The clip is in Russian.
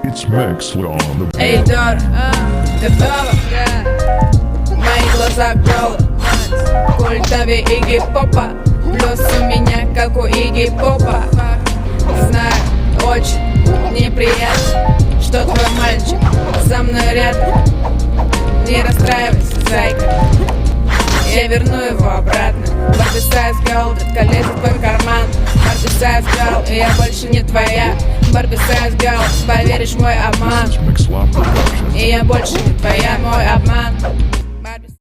It's Maxwell on the Эй, Дор, готова? Мои глаза голы. Культове Игги Попа. Плюс у меня, как у Игги Попа. Знаю, очень неприятно, что твой мальчик со мной рядом. Не расстраивайся, зайка, я верну его обратно. Барби Сайз Герл, детка лезет в твой карман. Барби Сайз Герл, и я больше не твоя. Барби Сайз Герл, поверишь в мой обман. Mix Love Productions. И я больше не твоя, мой обман.